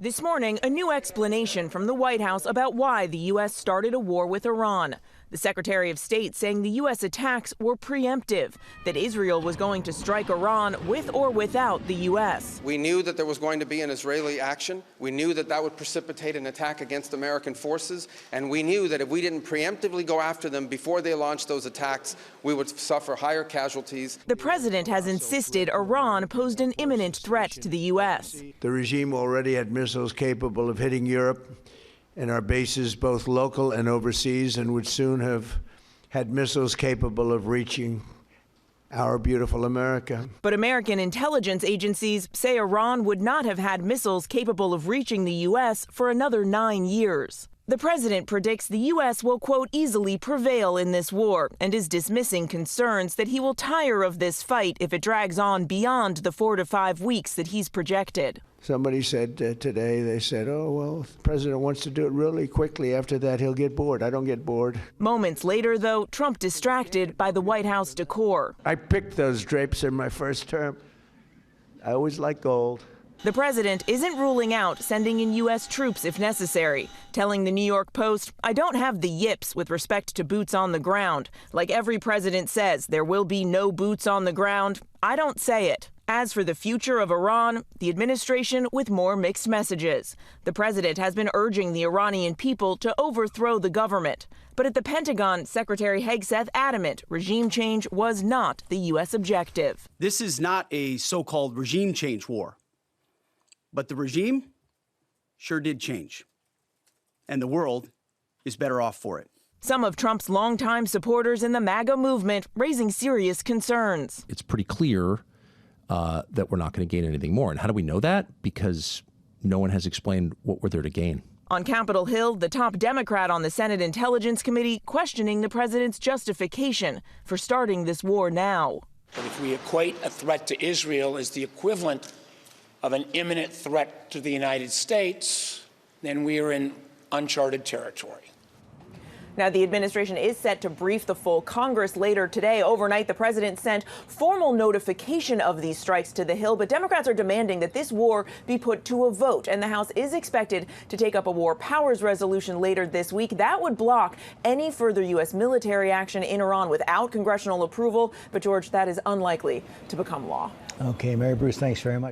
This morning, a new explanation from the White House about why the U.S. started a war with Iran. The Secretary of State saying the U.S. attacks were preemptive, that Israel was going to strike Iran with or without the U.S. We knew that there was going to be an Israeli action. We knew that that would precipitate an attack against American forces. And we knew that if we didn't preemptively go after them before they launched those attacks, we would suffer higher casualties. The president has insisted Iran posed an imminent threat to the U.S. The regime already had missiles capable of hitting Europe and our bases, both local and overseas, and would soon have had missiles capable of reaching our beautiful America. But American intelligence agencies say Iran would not have had missiles capable of reaching the U.S. for another 9 years. The president predicts the U.S. will, quote, easily prevail in this war and is dismissing concerns that he will tire of this fight if it drags on beyond the 4 to 5 weeks that he's projected. Somebody said today, they said, oh, well, if the president wants to do it really quickly. After that, he'll get bored. I don't get bored. Moments later, though, Trump distracted by the White House decor. I picked those drapes in my first term. I always like gold. The president isn't ruling out sending in U.S. troops if necessary, telling the New York Post, I don't have the yips with respect to boots on the ground. Like every president says, there will be no boots on the ground. I don't say it. As for the future of Iran, the administration with more mixed messages. The president has been urging the Iranian people to overthrow the government. But at the Pentagon, Secretary Hegseth adamant regime change was not the U.S. objective. This is not a so-called regime change war. But the regime sure did change, and the world is better off for it. Some of Trump's longtime supporters in the MAGA movement raising serious concerns. It's pretty clear that we're not going to gain anything more. And how do we know that? Because no one has explained what we're there to gain. On Capitol Hill, the top Democrat on the Senate Intelligence Committee questioning the president's justification for starting this war now. But if we equate a threat to Israel as the equivalent of an imminent threat to the United States, then we are in uncharted territory. Now, the administration is set to brief the full Congress later today. Overnight, the president sent formal notification of these strikes to the Hill, but Democrats are demanding that this war be put to a vote, and the House is expected to take up a war powers resolution later this week. That would block any further U.S. military action in Iran without congressional approval. But, George, that is unlikely to become law. Okay, Mary Bruce, thanks very much.